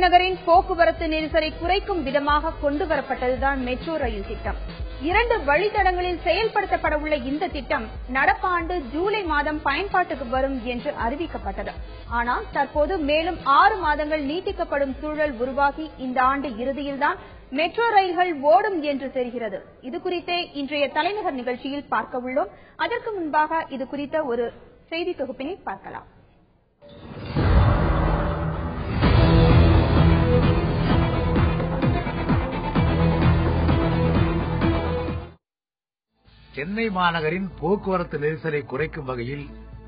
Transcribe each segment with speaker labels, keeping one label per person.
Speaker 1: தலைநகரின் போக்குவரத்து நெரிசலை குறைக்கும் விதமாக கொண்டுவரப்பட்டதுதான் மெட்ரோ ரயில் திட்டம். 2 வழித்தடங்களில் செயல்படுத்தப்பட உள்ள இந்த திட்டம் நடப்பாண்டு ஜூலை மாதம் பயன்பாட்டுக்கு வரும் என்று அறிவிக்கப்பட்டது. ஆனால் தற்போது மேலும் 6 மாதங்கள் நீட்டிக்கப்படும் சூழல் உருவாகி இந்த ஆண்டு இறுதியில்தான் மெட்ரோ ரயில்கள் ஓடும் என்று தெரிகிறது. இதுகுறித்தே இன்றைய தலைநகர் நிகழ்ச்சியில் பார்க்க உள்ளோம். அதற்கு முன்பாக இது குறித்த ஒரு செய்தி தொகுப்பினை பார்க்கலாம்.
Speaker 2: சென்னை மாநகரின் போக்குவரத்து நெரிசலை குறைக்கும் வகையில்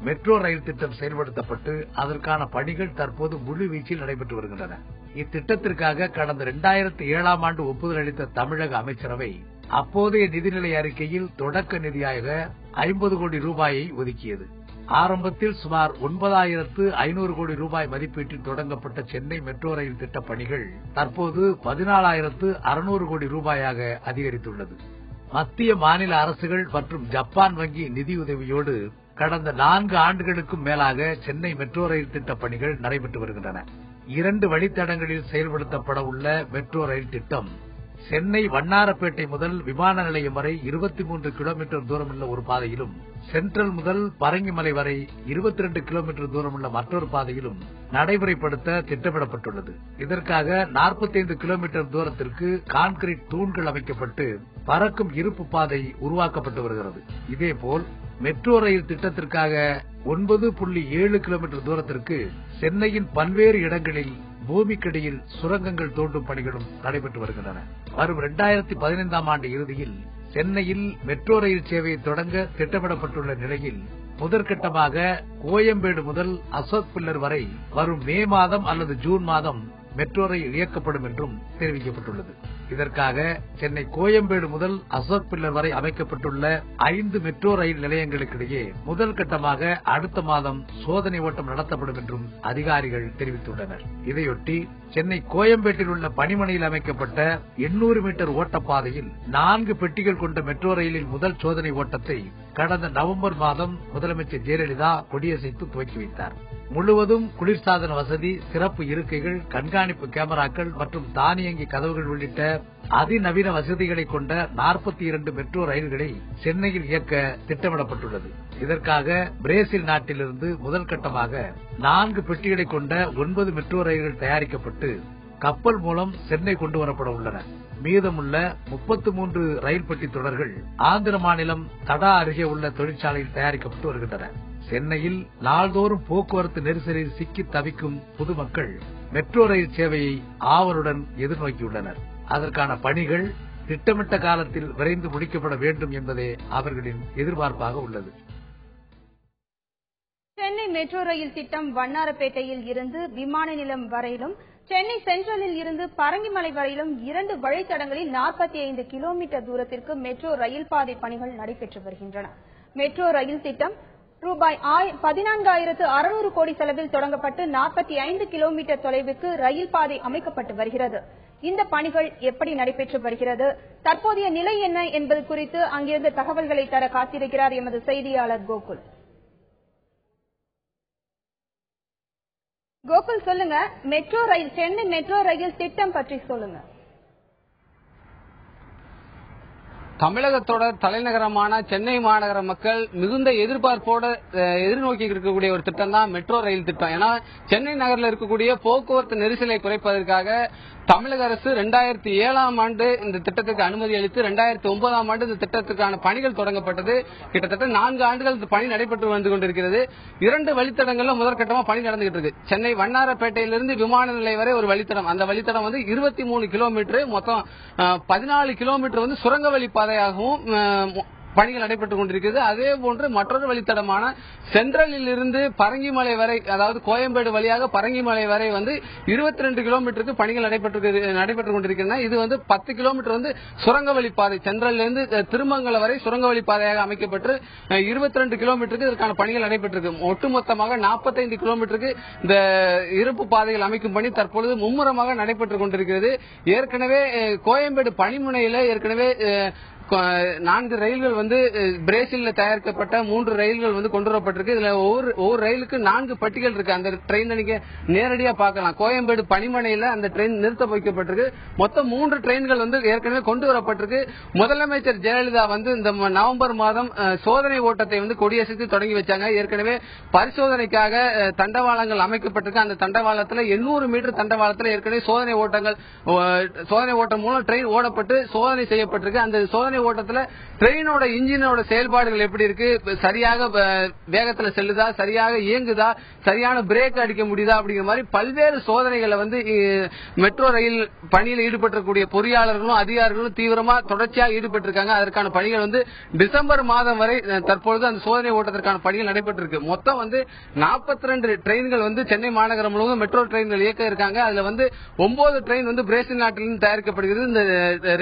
Speaker 2: மெட்ரோ ரயில் திட்டம் செயல்படுத்தப்பட்டு அதற்கான பணிகள் தற்போது முழுவீச்சில் நடைபெற்று வருகின்றன. இத்திட்டத்திற்காக கடந்த 2007ஆம் ஆண்டு ஒப்புதல் அளித்த தமிழக அமைச்சரவை அப்போதைய நிதிநிலை அறிக்கையில் தொடக்க நிதியாக 50 கோடி ரூபாயை ஒதுக்கியது. ஆரம்பத்தில் சுமார் 9,500 கோடி ரூபாய் மதிப்பீட்டில் தொடங்கப்பட்ட சென்னை மெட்ரோ ரயில் திட்ட பணிகள் தற்போது 14,600 கோடி ரூபாயாக அதிகரித்துள்ளது. மத்திய மாநில அரசுகள் மற்றும் ஜப்பான் வங்கி நிதியுதவியோடு கடந்த 4 ஆண்டுகளுக்கும் மேலாக சென்னை மெட்ரோ ரயில் திட்ட பணிகள் நடைபெற்று வருகின்றன. 2 வழித்தடங்களில் செயல்படுத்தப்பட உள்ள மெட்ரோ ரயில் திட்டம் சென்னை வண்ணாரப்பேட்டை முதல் விமான நிலையம் வரை 23 கிலோமீட்டர் தூரமுள்ள ஒரு பாதையிலும், சென்ட்ரல் முதல் பரங்கிமலை வரை 22 கிலோமீட்டர் தூரமுள்ள மற்றொரு பாதையிலும் நடைமுறைப்படுத்த திட்டமிடப்பட்டுள்ளது. இதற்காக 45 கிலோமீட்டர் தூரத்திற்கு கான்கிரீட் தூண்கள் அமைக்கப்பட்டு பறக்கும் இருப்பு பாதை உருவாக்கப்பட்டு வருகிறது. இதேபோல் மெட்ரோ ரயில் திட்டத்திற்காக 9.7 கிலோமீட்டர் தூரத்திற்கு சென்னையின் பல்வேறு இடங்களில் பூமிக்கடியில் சுரங்கங்கள் தோண்டும் பணிகளும் நடைபெற்று வருகின்றன. வரும் 2015ஆம் ஆண்டு இறுதியில் சென்னையில் மெட்ரோ ரயில் சேவையை தொடங்க திட்டமிடப்பட்டுள்ள நிலையில் முதற்கட்டமாக கோயம்பேடு முதல் அசோக் பில்லர் வரை வரும் மே மாதம் அல்லது ஜூன் மாதம் மெட்ரோ ரயில் இயக்கப்படும் என்றும் தெரிவிக்கப்பட்டுள்ளது. இதற்காக சென்னை கோயம்பேடு முதல் அசோக் பில்லர் வரை அமைக்கப்பட்டுள்ள 5 மெட்ரோ ரயில் நிலையங்களுக்கிடையே முதல் கட்டமாக அடுத்த மாதம் சோதனை ஓட்டம் நடத்தப்படும் என்றும் அதிகாரிகள் தெரிவித்துள்ளனர். இதையொட்டி சென்னை கோயம்பேட்டில் உள்ள பணிமனையில் அமைக்கப்பட்ட 800 மீட்டர் ஓட்டப்பாதையில் 4 பெட்டிகள் கொண்ட மெட்ரோ ரயிலின் முதல் சோதனை ஓட்டத்தை கடந்த நவம்பர் மாதம் முதலமைச்சர் ஜெயலலிதா கொடியசைத்து துவக்கி வைத்தார். முழுவதும் குளிர்சாதன வசதி, சிறப்பு இருக்கைகள், கண்காணிப்பு கேமராக்கள் மற்றும் தானியங்கி கதவுகள் உள்ளிட்ட அதிநவீன வசதிகளை கொண்ட 42 மெட்ரோ ரயில்களை சென்னையில் இயக்க திட்டமிடப்பட்டுள்ளது. இதற்காக பிரேசில் நாட்டிலிருந்து முதல் கட்டமாக 4 பெட்டிகளை கொண்ட 9 மெட்ரோ ரயில்கள் தயாரிக்கப்பட்டு கப்பல் மூலம் சென்னை கொண்டு வரப்பட உள்ளன. மீதமுள்ள 33 ரயில் பெட்டி தொடர்கள் ஆந்திர மாநிலம் தடா அருகே உள்ள தொழிற்சாலையில் தயாரிக்கப்பட்டு வருகின்றன. சென்னையில் நாள்தோறும் போக்குவரத்து நெரிசலில் சிக்கி தவிக்கும் பொதுமக்கள் மெட்ரோ ரயில் சேவையை ஆவலுடன் எதிர்நோக்கியுள்ளனர். அதற்கான பணிகள் திட்டமிட்ட காலத்தில் விரைந்து முடிக்கப்பட வேண்டும் என்பதே அவர்களின் எதிர்பார்ப்பாக உள்ளது.
Speaker 1: சென்னை மெட்ரோ ரயில் திட்டம் வண்ணாரப்பேட்டையில் இருந்து விமான நிலையம் வரையிலும், சென்னை சென்ட்ரலில் இருந்து பரங்கிமலை வரையிலும் 2 வழித்தடங்களில் 45 கிலோமீட்டர் தூரத்திற்கு மெட்ரோ ரயில் பாதை பணிகள் நடைபெற்று வருகின்றன. மெட்ரோ ரயில் திட்டம் ரூபாய் 14,600 கோடி செலவில் தொடங்கப்பட்டு 45 கிலோமீட்டர் தொலைவுக்கு ரயில் பாதை அமைக்கப்பட்டு வருகிறது. இந்த பணிகள் எப்படி நடைபெற்று வருகிறது, தற்போதைய நிலை என்ன என்பது குறித்து அங்கிருந்து தகவல்களை தர காத்திருக்கிறார் எமது செய்தியாளர் கோகுல். கோகுல், சொல்லுங்க, metro rail, Chennai metro rail திட்டம் பற்றி சொல்லுங்க.
Speaker 3: தமிழகத்தோட தலைநகரமான சென்னை மாநகர மக்கள் மிகுந்த எதிர்பார்ப்போட எதிர்நோக்கி இருக்கக்கூடிய ஒரு திட்டம் தான் மெட்ரோ ரயில் திட்டம். ஏன்னா சென்னை நகரில் இருக்கக்கூடிய போக்குவரத்து நெரிசலை குறைப்பதற்காக தமிழக அரசு 2007ஆம் ஆண்டு இந்த திட்டத்துக்கு அனுமதி அளித்து 2009ஆம் ஆண்டு இந்த திட்டத்திற்கான பணிகள் தொடங்கப்பட்டது. கிட்டத்தட்ட 4 ஆண்டுகள் இந்த பணி நடைபெற்று வந்து கொண்டிருக்கிறது. 2 வழித்தடங்கள்ல முதற்கட்டமா பணி நடந்துகிட்டு இருக்கு. சென்னை வண்ணாரப்பேட்டையிலிருந்து விமான நிலையம் வரை ஒரு வழித்தடம். அந்த வழித்தடம் 23 கிலோமீட்டர், மொத்தம் 14 கிலோமீட்டர் சுரங்க வழி பாதையாகவும் பணிகள் நடைபெற்றுக் கொண்டிருக்கிறது. அதே போன்று மற்றொரு வழித்தடமான சென்ட்ரலில் இருந்து பரங்கிமலை வரை, அதாவது கோயம்பேடு வழியாக பரங்கிமலை வரை 22 கிலோமீட்டருக்கு பணிகள் நடைபெற்றுக் கொண்டிருக்கின்றன. இது 10 கிலோமீட்டர் சுரங்க வழி பாதை, சென்ட்ரலில் இருந்து திருமங்கலம் வரை சுரங்க வழி பாதையாக அமைக்கப்பட்டு 22 கிலோமீட்டருக்கு இதற்கான பணிகள் நடைபெற்றிருக்கு. ஒட்டுமொத்தமாக 45 கிலோமீட்டருக்கு இந்த இருப்பு பாதைகள் அமைக்கும் பணி தற்பொழுது மும்முரமாக நடைபெற்றுக் கொண்டிருக்கிறது. ஏற்கனவே கோயம்பேடு பணிமுனையில் ஏற்கனவே 4 ரயில்கள் வந்து பிரேசில்ல தயாரிக்கப்பட்ட 3 ரயில்கள் வந்து கொண்டு வரப்பட்டிருக்கு. இதுல ஒவ்வொரு ரயிலுக்கு 4 பெட்டிகள் இருக்கு. அந்த ட்ரெயின்ல நீங்க நேரடியா பார்க்கலாம். கோயம்பேடு பணிமனையில அந்த ட்ரெயின் நிறுத்த வைக்கப்பட்டிருக்கு. மொத்தம் 3 ட்ரெயின்கள் வந்து ஏற்கனவே கொண்டு வரப்பட்டிருக்கு. முதலமைச்சர் ஜெயலலிதா வந்து இந்த நவம்பர் மாதம் சோதனை ஓட்டத்தை வந்து கொடியசைத்து தொடங்கி வச்சாங்க. ஏற்கனவே பரிசோதனைக்காக தண்டவாளங்கள் அமைக்கப்பட்டிருக்கு. அந்த தண்டவாளத்துல 800 மீட்டர் தண்டவாளத்துல ஏற்கனவே சோதனை ஓட்டம் மூலம் ட்ரெயின் ஓடப்பட்டு சோதனை செய்யப்பட்டிருக்கு. அந்த சோதனை ஓட்டத்துல ட்ரெயினோட இன்ஜினோட செயல்பாடுகள் எப்படி இருக்கு, சரியாக வேகத்துல செல்லுதா, சரியாக இயங்குதா, சரியான பிரேக் அடிக்க முடியுதா அப்படிங்கிற மாதிரி பல்வேறு சோதனைகளை வந்து மெட்ரோ ரயில் பணியில் ஈடுபட்டிருக்கக்கூடிய பொறியாளர்களும் அதிகாரிகளும் தீவிரமா தொடர்ச்சியாக ஈடுபட்டிருக்காங்க. அதற்கான பணிகள் வந்து டிசம்பர் மாதம் வரை தற்பொழுது அந்த சோதனை ஓட்டத்திற்கான பணிகள் நடைபெற்றிருக்கு. மொத்தம் வந்து 42 ட்ரெயின்கள் வந்து சென்னை மாநகரம் முழுவதும் மெட்ரோ ட்ரெயின்கள் இயக்க இருக்காங்க. அதுல வந்து 9 ட்ரெயின் வந்து பிரேசில் நாட்டிலிருந்து தயாரிக்கப்படுகிறது. இந்த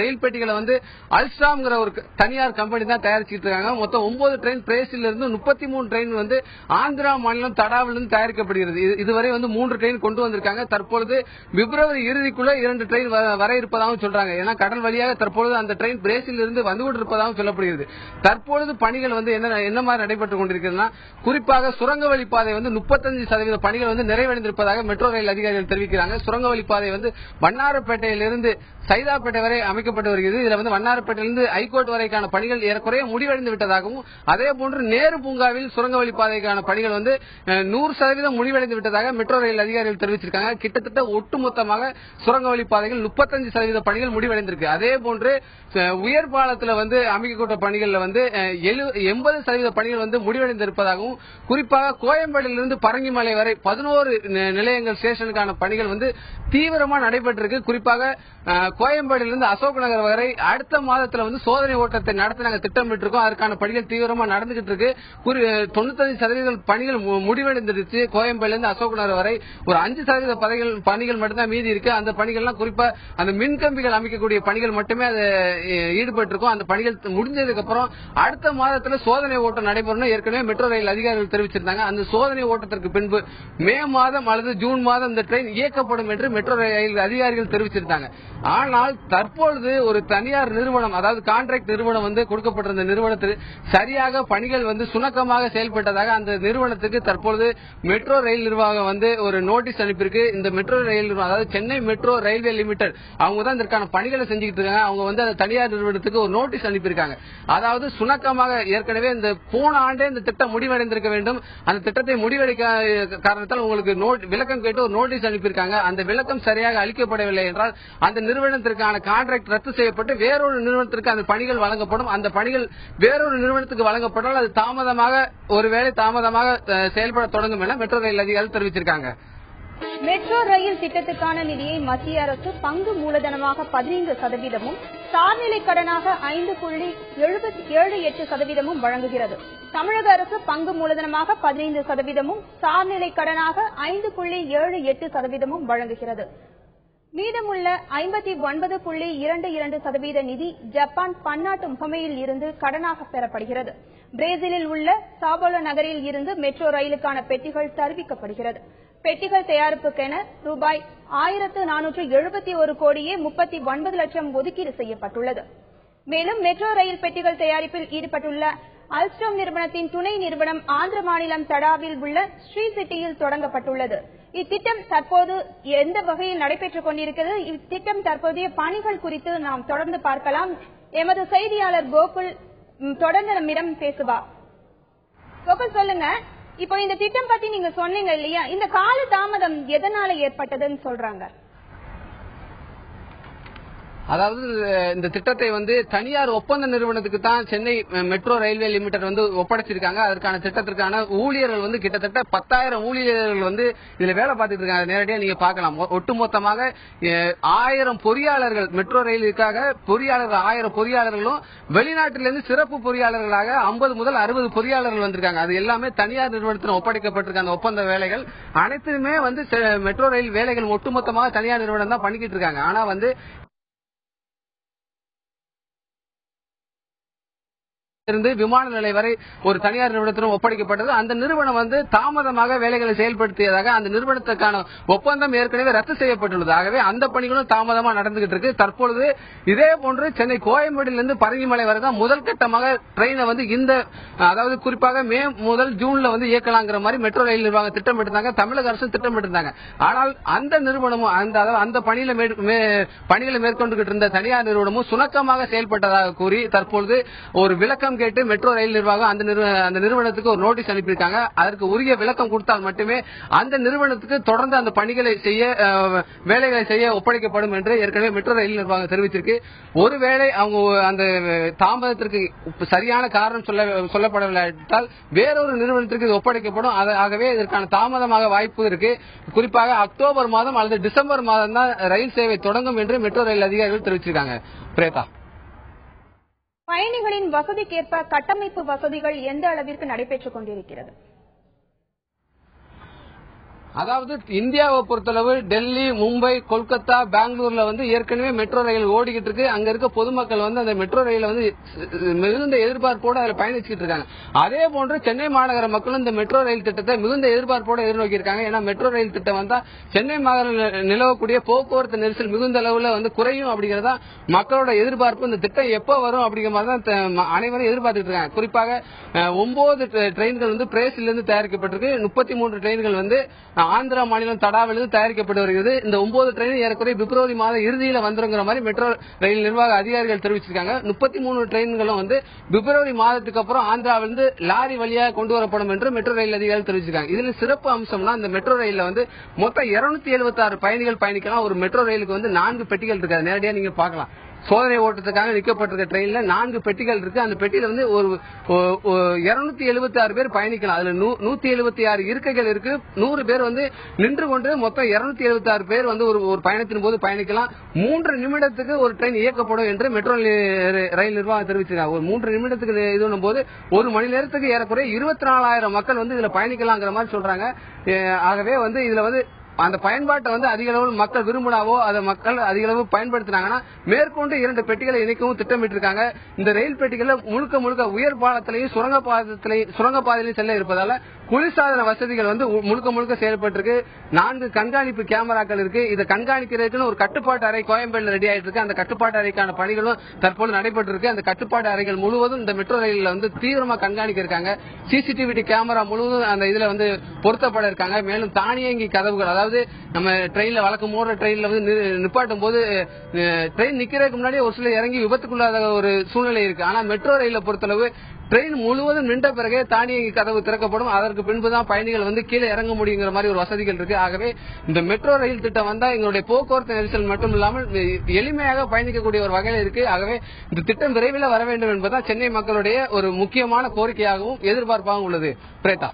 Speaker 3: ரயில் பெட்டிகளை வந்து அல்ஸ்டாம்ங்கிற ஒரு தனியார் கம்பெனி தான் தயாரிச்சுட்டு இருக்காங்க. மொத்தம் 9 ட்ரெயின் பிரேசில் இருந்து 33 ட்ரெயின் வந்து ஆந்திரா மாநிலம் தடாவிலிருந்து தயாரிக்கப்படுகிறது. இதுவரை வந்து 3 ட்ரெயின் கொண்டு வந்திருக்காங்க. தற்பொழுது பிப்ரவரி இறுதிக்குள்ள 2 ட்ரெயின் வர இருப்பதாகவும் சொல்றாங்க. ஏன்னா கடல் வழியாக தற்பொழுது அந்த ட்ரெயின் பிரேசில் இருந்து வந்து கொண்டிருப்பதாகவும் சொல்லப்படுகிறது. தற்பொழுது பணிகள் வந்து என்ன மாதிரி நடைபெற்றுக் கொண்டிருக்கிறதுனா, குறிப்பாக சுரங்க வழிப்பாதை வந்து 35% பணிகள் வந்து நிறைவடைந்திருப்பதாக மெட்ரோ ரயில் அதிகாரிகள் தெரிவிக்கிறாங்க. சுரங்க வழிப்பாதை வந்து வண்ணாரப்பேட்டையிலிருந்து சைதாப்பேட்டை வரை அமைக்கப்பட்டு வருகிறது. இதுல வந்து வண்ணாரப்பேட்டையிலிருந்து ஹைகோர்ட் வரைக்கான பணிகள் ஏறக்குறைய முடிவடைந்து விட்டதாகவும், அதே போன்று நேரு பூங்காவில் சுரங்க வழிப்பாதைக்கான பணிகள் வந்து 100% முடிவடைந்து விட்டதாக மெட்ரோ ரயில் அதிகாரிகள் தெரிவிச்சிருக்காங்க. கிட்டத்தட்ட ஒட்டுமொத்தமாக சுரங்க வழிப்பாதைகள் 35% பணிகள் முடிவடைந்திருக்கு. அதே போன்று உயர் பாலத்தில் வந்து அமைக்கப்பட்ட பணிகள்ல வந்து 80% பணிகள் வந்து முடிவடைந்திருப்பதாகவும், குறிப்பாக கோயம்பேடிலிருந்து பரங்கிமலை வரை 11 நிலையங்கள் ஸ்டேஷனுக்கான பணிகள் வந்து தீவிரமா நடைபெற்றிருக்கு. குறிப்பாக கோயம்பேடிலிருந்து அசோக் நகர் வரை அடுத்த மாதத்துல வந்து சோதனை ஓட்டத்தை நடத்த நாங்கள் திட்டமிட்டு இருக்கோம். அதற்கான பணிகள் தீவிரமா நடந்துகிட்டு இருக்கு. 95% பணிகள் முடிவடைந்துருச்சு. கோயம்பேடிலிருந்து அசோக் நகர் வரை ஒரு 5% பணிகள் மட்டும்தான் மீதி இருக்கு. அந்த பணிகள்லாம் குறிப்பா அந்த மின்கம்பிகள் அமைக்கக்கூடிய பணிகள் மட்டுமே அது ஈடுபட்டு இருக்கும். அந்த பணிகள் முடிஞ்சதுக்கு அப்புறம் அடுத்த மாதத்துல சோதனை ஓட்டம் நடைபெறும் ஏற்கனவே மெட்ரோ ரயில் அதிகாரிகள் தெரிவிச்சிருந்தாங்க. அந்த சோதனை ஓட்டத்திற்கு பின்பு மே மாதம் அல்லது ஜூன் மாதம் இந்த ட்ரெயின் இயக்கப்படும் என்று மெட்ரோ ரயில் அதிகாரிகள் தெரிவிச்சிருந்தாங்க. ஆனால் தற்பொழுது ஒரு தனியார் நிறுவனம், அதாவது கான்ட்ராக்ட் நிறுவனம் வந்து கொடுக்கப்பட்டிருந்த நிறுவனத்தில் சரியாக பணிகள் வந்து சுணக்கமாக செயல்பட்டதாக அந்த நிறுவனத்துக்கு தற்பொழுது மெட்ரோ ரயில் நிர்வாகம் வந்து ஒரு நோட்டீஸ் அனுப்பியிருக்கு. இந்த மெட்ரோ ரயில் நிறுவனம், அதாவது சென்னை மெட்ரோ ரயில்வே லிமிடெட், அவங்க தான் இதற்கான பணிகளை செஞ்சுக்கிட்டு இருக்காங்க. அவங்க வந்து தனியார் நிறுவனத்துக்கு ஒரு நோட்டீஸ் அனுப்பியிருக்காங்க. அதாவது சுணக்கமாக ஏற்கனவே இந்த போன ஆண்டே இந்த திட்டம் முடிவடைந்திருக்க வேண்டும். அந்த திட்டத்தை முடிவடைக்க காரணத்தால் உங்களுக்கு விளக்கம் கேட்டு ஒரு நோட்டீஸ் அனுப்பியிருக்காங்க. அந்த விளக்கம் சரியாக அளிக்கப்படவில்லை என்றால் அந்த நிறுவனத்திற்கான கான்ட்ராக்ட் ரத்து செய்யப்பட்டு வேறொரு நிறுவனத்திற்கு அந்த பணிகள் வழங்கப்படும். அந்த பணிகள் வேறொரு நிறுவனத்துக்கு வழங்கப்பட்டால் அது ஒருவேளை தாமதமாக செயல்பட தொடங்கும் என மெட்ரோ ரயில் அதிகாரிகள் தெரிவிச்சிருக்காங்க.
Speaker 1: மெட்ரோ ரயில் திட்டத்துக்கான நிதியை மத்திய அரசு பங்கு மூலதனமாக 15%, சார்நிலை கடனாக 5.78% வழங்குகிறது. தமிழக அரசு பங்கு மூலதனமாக 15%, சார்நிலை கடனாக 5.78% வழங்குகிறது. மீதமுள்ள 59.22% நிதி ஜப்பான் பன்னாட்டு முகமையில் இருந்து கடனாக பெறப்படுகிறது. பிரேசிலில் உள்ள சாபோலோ நகரில் இருந்து மெட்ரோ ரயிலுக்கான பெட்டிகள் தருவிக்கப்படுகிறது. பெட்டிகள் தயாரிப்புக்கென ரூபாய் 1471 கோடியே 39 லட்சம் ஒதுக்கீடு செய்யப்பட்டுள்ளது. மேலும் மெட்ரோ ரயில் பெட்டிகள் தயாரிப்பில் ஈடுபட்டுள்ள அல்ஸ்டாம் நிறுவனத்தின் துணை நிறுவனம் ஆந்திர மாநிலம் தடாவில் உள்ள ஸ்ரீ சிட்டியில் தொடங்கப்பட்டுள்ளது. இத்திட்டம் தற்போது எந்த வகையில் நடைபெற்றுக் கொண்டிருக்கிறது, இத்திட்டம் தற்போதைய பணிகள் குறித்து நாம் தொடர்ந்து பார்க்கலாம். எமது செய்தியாளர் கோகுல் தொடர்ந்து நம்மிடம் பேசுவார். கோகுல், சொல்லுங்க. இப்போ இந்த திட்டம் பத்தி நீங்க சொன்னீங்க இல்லையா, இந்த கால தாமதம் எதனால ஏற்பட்டதுன்னு சொல்றாங்க?
Speaker 3: அதாவது இந்த திட்டத்தை வந்து தனியார் ஒப்பந்த நிறுவனத்துக்கு தான் சென்னை மெட்ரோ ரயில்வே லிமிடெட் வந்து ஒப்படைச்சிருக்காங்க. அதற்கான திட்டத்திற்கான ஊழியர்கள் வந்து கிட்டத்தட்ட 10,000 ஊழியர்கள் வந்து இதுல வேலை பார்த்துட்டு இருக்காங்க. நேரடியா நீங்க பார்க்கலாம். ஒட்டுமொத்தமாக 1000 பொறியாளர்கள், மெட்ரோ ரயிலுக்காக பொறியாளர்கள் 1000 பொறியாளர்களும் வெளிநாட்டிலிருந்து சிறப்பு பொறியாளர்களாக 50 முதல் 60 பொறியாளர்கள் வந்திருக்காங்க. அது எல்லாமே தனியார் நிறுவனத்தில் ஒப்படைக்கப்பட்டிருக்க அந்த ஒப்பந்த வேலைகள் அனைத்துமே வந்து மெட்ரோ ரயில் வேலைகள் ஒட்டுமொத்தமாக தனியார் நிறுவனம் தான் பண்ணிக்கிட்டு இருக்காங்க. ஆனா வந்து இருந்து விமான நிலையம் வரை ஒரு தனியார் நிறுவனத்திடம் ஒப்படைக்கப்பட்டது. அந்த நிறுவனம் தாமதமாக வேலைகளை செயல்படுத்தியதாக அந்த நிறுவனத்துக்கான ஒப்பந்தம் ஏற்கனவே ரத்து செய்யப்பட்டுள்ளது. ஆகவே அந்த பணிகளும் தாமதமாக நடந்துகிட்டு இருக்கு. தற்பொழுது இதே போன்று சென்னை கோயம்பேட்டிலிருந்து பரங்கிமலை வரை தான் முதல் கட்டமாக ட்ரெயினை இந்த அதாவது குறிப்பாக மே முதல் ஜூன்ல இயக்கலாங்கிற மாதிரி மெட்ரோ ரயில் நிர்வாகம் திட்டமிட்டிருந்தாங்க, தமிழக அரசு திட்டமிட்டிருந்தாங்க. ஆனால் அந்த நிறுவனமும் அந்த பணிகளை மேற்கொண்டுகிட்டு இருந்த தனியார் நிறுவனமும் சுணக்கமாக செயல்பட்டதாக கூறி தற்பொழுது ஒரு விளக்கம் கேட்டு மெட்ரோ ரயில் நிர்வாகம் அந்த நிறுவனத்துக்கு ஒரு நோட்டீஸ் அனுப்பியிருக்காங்க. அதற்கு உரிய விளக்கம் கொடுத்தால் மட்டுமே அந்த நிறுவனத்துக்கு தொடர்ந்து அந்த பணிகளை செய்ய வேலைகளை செய்ய ஒப்படைக்கப்படும் என்று ஏற்கனவே மெட்ரோ ரயில் நிர்வாகம் தெரிவித்திருக்கு. ஒருவேளை அவங்க அந்த தாமதத்திற்கு சரியான காரணம் சொல்லப்படவில்லையால் வேறொரு நிறுவனத்திற்கு இது ஒப்படைக்கப்படும். ஆகவே இதற்கான தாமதமாக வாய்ப்பு இருக்கு. குறிப்பாக அக்டோபர் மாதம் அல்லது டிசம்பர் மாதம் தான் ரயில் சேவை தொடங்கும் என்று மெட்ரோ ரயில் அதிகாரிகள் தெரிவிச்சிருக்காங்க. பிரேதா,
Speaker 1: பயணிகளின் வசதிக்கேற்ப கட்டமைப்பு வசதிகள் எந்த அளவிற்கு நடைபெற்றுக் கொண்டிருக்கிறது?
Speaker 3: அதாவது இந்தியாவை பொறுத்தளவு டெல்லி, மும்பை, கொல்கத்தா, பெங்களூர்ல ஏற்கனவே மெட்ரோ ரயில் ஓடிக்கிட்டு இருக்கு. அங்க இருக்க பொதுமக்கள் அந்த மெட்ரோ ரயில மிகுந்த எதிர்பார்ப்போடு அதில் பயணிச்சுட்டு இருக்காங்க. அதே போன்று சென்னை மாநகர மக்களும் இந்த மெட்ரோ ரயில் திட்டத்தை மிகுந்த எதிர்பார்ப்போடு எதிர்நோக்கி இருக்காங்க. ஏன்னா மெட்ரோ ரயில் திட்டம் வந்தா சென்னை மாநகரில் நிலவக்கூடிய போக்குவரத்து நெரிசல் மிகுந்த அளவுல குறையும் அப்படிங்கறதா மக்களோட எதிர்பார்ப்பு. இந்த திட்டம் எப்ப வரும் அப்படிங்கிற மாதிரி தான் அனைவரும் எதிர்பார்த்துட்டு இருக்காங்க. குறிப்பாக 9 ட்ரெயின்கள் பிரேசில இருந்து தயாரிக்கப்பட்டிருக்கு. 33 ட்ரெயின்கள் ஆந்திரா மாநிலம் தடாவிலிருந்து தயாரிக்கப்பட்டு வருகிறது. இந்த 9 ட்ரெயின் ஏறக்குறைய பிப்ரவரி மாத இறுதியில் வந்துருங்கிற மாதிரி மெட்ரோ ரயில் நிர்வாக அதிகாரிகள் தெரிவிச்சிருக்காங்க. 33 ட்ரெயின்களும் பிப்ரவரி மாதத்துக்கு அப்புறம் ஆந்திராவிலிருந்து லாரி வழியாக கொண்டு வரப்படும் என்று மெட்ரோ ரயில் அதிகாரிகள் தெரிவிச்சிருக்காங்க. இதுல சிறப்பு அம்சம்னா இந்த மெட்ரோ ரயில்ல மொத்தம் 276 பயணிகள் பயணிக்கலாம். ஒரு மெட்ரோ ரயிலுக்கு 4 பெட்டிகள் இருக்காது. நேரடியா நீங்க பார்க்கலாம். சோதனை ஓட்டத்துக்காக நிற்கப்பட்டிருக்க ட்ரெயின்ல 4 பெட்டிகள் இருக்கு. அந்த பெட்டியில ஒரு 276 பேர் பயணிக்கலாம். அதுல 176 இருக்கைகள் இருக்கு. 100 பேர் நின்று கொண்டு மொத்தம் 276 பேர் ஒரு பயணத்தின் போது பயணிக்கலாம். 3 நிமிடத்துக்கு ஒரு ட்ரெயின் இயக்கப்படும் என்று மெட்ரோ ரயில் நிர்வாகம் தெரிவிச்சிருக்காங்க. ஒரு 3 நிமிடத்துக்கு இது போது ஒரு மணி நேரத்துக்கு ஏறக்குறைய 24,000 மக்கள் இதுல பயணிக்கலாங்கிற மாதிரி சொல்றாங்க. ஆகவே இதுல அந்த பயன்பாட்டை அதிக அளவு மக்கள் விரும்பினாவோ அதை மக்கள் அதிக அளவு பயன்படுத்தினாங்கன்னா மேற்கொண்டு 2 பெட்டிகளை இணைக்கவும் திட்டமிட்டிருக்காங்க. இந்த ரயில் பெட்டிகள் முழுக்க உயர் பாலத்திலையும் சுரங்கப்பாதையிலையும் செல்ல இருப்பதால குளிர்சாதன வசதிகள் முழுக்க செயல்பட்டு 4 கண்காணிப்பு கேமராக்கள் இருக்கு. இதை கண்காணிக்கிறதுக்குன்னு ஒரு கட்டுப்பாட்டு அறை கோயம்பேடுல ரெடி ஆயிட்டு இருக்கு. அந்த கட்டுப்பாட்டு அறைக்கான பணிகளும் தற்போது நடைபெற்று இருக்கு. அந்த கட்டுப்பாட்டு அறைகள் முழுவதும் இந்த மெட்ரோ ரயில்ல தீவிரமா கண்காணிக்க இருக்காங்க. சிசிடிவி கேமரா முழுவதும் அந்த இதுல பொருத்தப்பட இருக்காங்க. மேலும் தானியங்கி கதவுகள், அதாவது நம்ம ட்ரெயின்ல வழக்கம் போற ட்ரெயின்ல நிப்பாட்டும் போது ட்ரெயின் நிக்கிறதுக்கு முன்னாடி ஒரு சில இறங்கி விபத்துக்குள்ளாத ஒரு சூழ்நிலை இருக்கு. ஆனா மெட்ரோ ரயில பொறுத்தளவு ட்ரெயின் முழுவதும் நின்ற பிறகு தானியங்கி கதவு திறக்கப்படும். அதற்கு பின்புதான் பயணிகள் கீழே இறங்க முடியுங்கிற மாதிரி ஒரு வசதிகள் இருக்கு. ஆகவே இந்த மெட்ரோ ரயில் திட்டம் வந்தா எங்களுடைய போக்குவரத்து நெரிசல் மட்டும் இல்லாமல் எளிமையாக பயணிக்கக்கூடிய ஒரு வகையில் இருக்கு. ஆகவே இந்த திட்டம் விரைவில் வர வேண்டும் என்பதுதான் சென்னை மக்களுடைய ஒரு முக்கியமான கோரிக்கையாகவும் எதிர்பார்ப்பாகவும் உள்ளது. பிரேதா,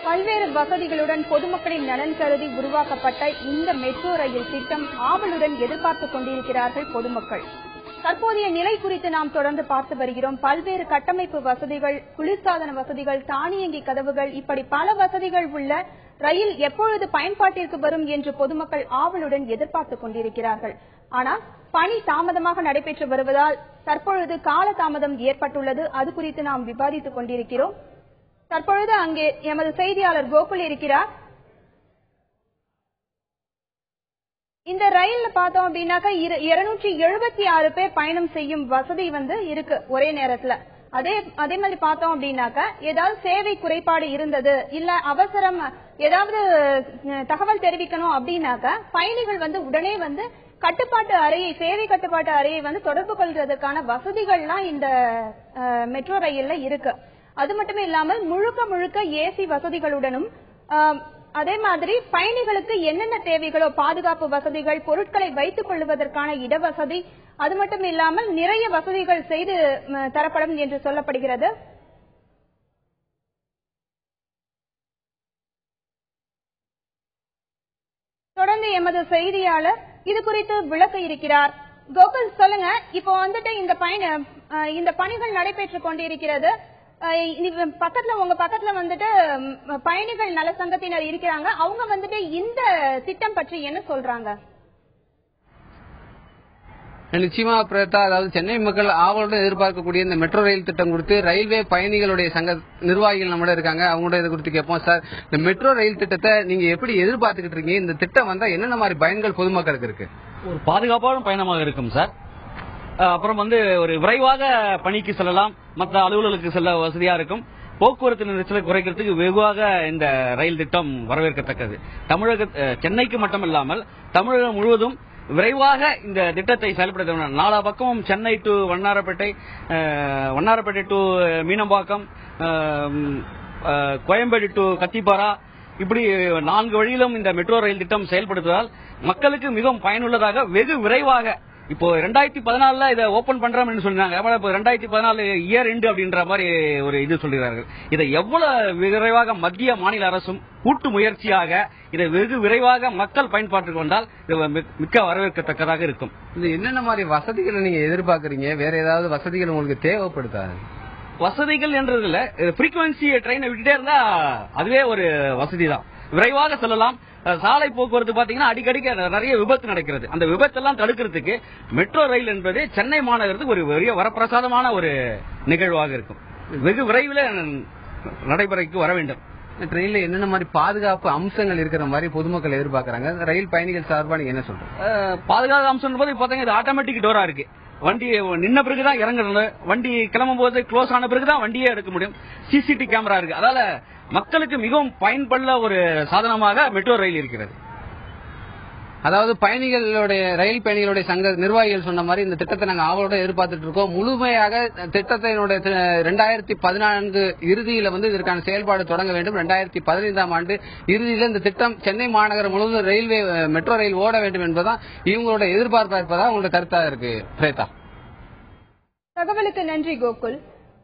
Speaker 1: பல்வேறு வசதிகளுடன் பொதுமக்களின் நலன் கருதி உருவாக்கப்பட்ட இந்த மெட்ரோ ரயில் திட்டம் ஆவலுடன் எதிர்பார்த்துக் கொண்டிருக்கிறார்கள் பொதுமக்கள். தற்போதைய நிலை குறித்து நாம் தொடர்ந்து பார்த்து வருகிறோம். பல்வேறு கட்டமைப்பு வசதிகள், குளிர்சாதன வசதிகள், தானியங்கி கதவுகள், இப்படி பல வசதிகள் உள்ள ரயில் எப்பொழுது பயன்பாட்டிற்கு வரும் என்று பொதுமக்கள் ஆவலுடன் எதிர்பார்த்துக் கொண்டிருக்கிறார்கள். ஆனால் பணி தாமதமாக நடைபெற்று வருவதால் தற்பொழுது கால தாமதம் ஏற்பட்டுள்ளது. அது குறித்து நாம் விவாதித்துக் கொண்டிருக்கிறோம். தற்பொழுது அங்கே எமது செய்தியாளர் கோகுல் இருக்கிறார். இந்த ரயில்ல பார்த்தோம் அப்படின்னாக்கா 276 பேர் பயணம் செய்யும் வசதி இருக்கு ஒரே நேரத்துல. அதே மாதிரி பார்த்தோம் அப்படின்னாக்கா ஏதாவது சேவை குறைபாடு இருந்தது, இல்ல அவசரம் ஏதாவது தகவல் தெரிவிக்கணும் அப்படின்னாக்கா பயணிகள் உடனே கட்டுப்பாட்டு அறையை, சேவை கட்டுப்பாட்டு அறையை தொடர்பு கொள்றதுக்கான வசதிகள்லாம் இந்த மெட்ரோ ரயில்ல இருக்கு. அது மட்டுமே இல்லாமல் முழுக்க ஏசி வசதிகளுடனும், அதே மாதிரி பயணிகளுக்கு என்னென்ன தேவைகளோ பாதுகாப்பு வசதிகள், பொருட்களை வைத்துக் கொள்வதற்கான இடவசதி, அது மட்டும் இல்லாமல் நிறைய வசதிகள் செய்து தரப்படும் என்று சொல்லப்படுகிறது. தொடர்ந்து எமது செய்தியாளர் இது குறித்து விளக்க இருக்கிறார். கோகுல், சொல்லுங்க. இப்போ இந்த பணிகள் நடைபெற்றுக் கொண்டிருக்கிறது. உங்க பக்கத்துல பயணிகள் நல சங்கத்தினர் இருக்கிறாங்க. அவங்க இந்த திட்டம் பற்றி என்ன சொல்றாங்க?
Speaker 3: நிச்சயமா பிரேதா, அதாவது சென்னை மக்கள் ஆவலுடன் எதிர்பார்க்கக்கூடிய இந்த மெட்ரோ ரயில் திட்டம் குறித்து ரயில்வே பயணிகளுடைய சங்க நிர்வாகிகள் நம்மளோட இருக்காங்க, அவங்களோட இதை குறித்து கேட்போம். சார், இந்த மெட்ரோ ரயில் திட்டத்தை நீங்க எப்படி எதிர்பார்த்துக்கிட்டு இருக்கீங்க? இந்த திட்டம் வந்தா என்னென்ன மாதிரி பயன்கள் பொதுமக்களுக்கு இருக்கு?
Speaker 4: ஒரு பாதுகாப்பான பயணமாக இருக்கும் சார். அப்புறம் ஒரு விரைவாக பணிக்கு செல்லலாம், மற்ற அலுவலர்களுக்கு செல்ல வசதியா இருக்கும். போக்குவரத்து நெரிசலை குறைக்கிறதுக்கு வெகுவாக இந்த ரயில் திட்டம் வரவேற்கத்தக்கது. சென்னைக்கு மட்டுமில்லாமல் தமிழகம் முழுவதும் விரைவாக இந்த திட்டத்தை செயல்படுத்த நாலா பக்கமும் Chennai to Vannarapettai, Vannarapettai to Meenambakkam, Koyambedu to Kathipara, இப்படி 4 வழியிலும் இந்த மெட்ரோ ரயில் திட்டம் செயல்படுத்துவதால் மக்களுக்கு மிகவும் பயனுள்ளதாக வெகு விரைவாக இப்போ 2014 இதை ஓபன் பண்றோம்னு சொன்னாங்க. 2014 இயர் எண்டு அப்படின்ற மாதிரி ஒரு இது சொல்கிறார்கள். இதை எவ்வளவு விரைவாக மத்திய மாநில அரசும் கூட்டு முயற்சியாக இதை வெகு விரைவாக மக்கள் பயன்பாட்டுக்கு வந்தால் இது மிக்க வரவேற்கத்தக்கதாக இருக்கும்.
Speaker 3: இது என்னென்ன மாதிரி வசதிகளை நீங்க எதிர்பார்க்கறீங்க? வேற ஏதாவது வசதிகள் உங்களுக்கு தேவைப்படுத்தாது?
Speaker 4: வசதிகள் என்றதுல ஃப்ரீக்வன்சி ட்ரெயினை விட்டுட்டே இருந்தா அதுவே ஒரு வசதி தான். விரைவாக செல்லலாம். சாலை போக்குவரத்து பாத்தீங்கன்னா அடிக்கடிக்கு நிறைய விபத்து நடக்கிறது. அந்த விபத்தெல்லாம் தடுக்கிறதுக்கு மெட்ரோ ரயில் என்பது சென்னை மாநகரத்துக்கு ஒரு பெரிய வரப்பிரசாதமான ஒரு நிகழ்வாக இருக்கும். வெகு விரைவில் நடைமுறைக்கு வர வேண்டும்.
Speaker 3: ட்ரெயின்ல என்னென்ன மாதிரி பாதுகாப்பு அம்சங்கள் இருக்கிற மாதிரி பொதுமக்கள் எதிர்பார்க்கறாங்க? ரயில் பயணிகள் சார்பா நீங்க என்ன சொல்றீங்க?
Speaker 4: பாதுகாப்பு அம்சம் பாத்தீங்கன்னா இது ஆட்டோமேட்டிக் டோரா இருக்கு. வண்டி நின்ன பிறகுதான் இறங்கணும், வண்டி கிளம்பும் போது க்ளோஸ் ஆன பிறகுதான் வண்டியே எடுக்க முடியும். சிசிடிவி கேமரா இருக்கு. அதால மக்களுக்கு மிகவும் பயன்படுற ஒரு சாதனமாக மெட்ரோ ரயில் இருக்கிறது.
Speaker 3: அதாவது ரயில் பயணிகளுடைய சங்க நிர்வாகிகள் சொன்ன மாதிரி இந்த திட்டத்தை நாங்கள் ஆவலோட எதிர்பார்த்துட்டு இருக்கோம். முழுமையாக திட்டத்தினுடைய 2014 இறுதியில இதற்கான செயல்பாடு தொடங்க வேண்டும். 2015ஆம் ஆண்டு இறுதியில் இந்த திட்டம் சென்னை மாநகரம் முழுவதும் ரயில்வே மெட்ரோ ரயில் ஓட வேண்டும் என்பதுதான் இவங்களோட எதிர்பார்ப்பா இருப்பதா உங்களோட கருத்தா இருக்கு. பிரேதா,
Speaker 1: தகவலுக்கு நன்றி கோகுல்.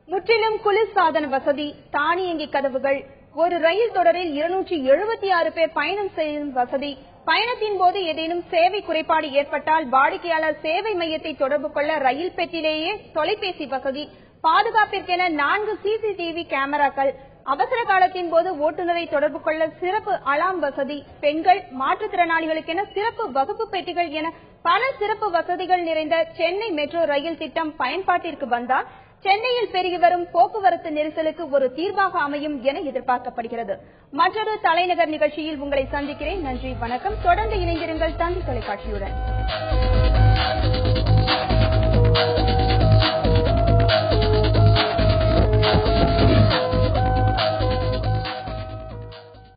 Speaker 1: முற்றிலும் குளிர்சாதன வசதி, தானியங்கி கதவுகள், ஒரு ரயில் தொடரில் 276 பேர் பயணம் செய்யும் வசதி, பயணத்தின் போது ஏதேனும் சேவை குறைபாடு ஏற்பட்டால் வாடிக்கையாளர் சேவை மையத்தை தொடர்பு கொள்ள ரயில் பெட்டிலேயே தொலைபேசி வசதி, பாதுகாப்பிற்கென 4 சிசிடிவி கேமராக்கள், அவசர காலத்தின் போது ஓட்டுநரை தொடர்பு கொள்ள சிறப்பு அலாம் வசதி, பெண்கள், மாற்றுத்திறனாளிகளுக்கென சிறப்பு வகுப்பு பெட்டிகள் என பல சிறப்பு வசதிகள் நிறைந்த சென்னை மெட்ரோ ரயில் திட்டம் பயன்பாட்டிற்கு வந்தால் சென்னையில் பெருகி வரும் போக்குவரத்து நெரிசலுக்கு ஒரு தீர்வாக அமையும் என எதிர்பார்க்கப்படுகிறது. மற்றொரு தலைநகர் நிகழ்ச்சியில் உங்களை சந்திக்கிறேன். நன்றி, வணக்கம். தொடர்ந்து இணைந்திருங்கள் தந்தி தொலைக்காட்சியுடன்.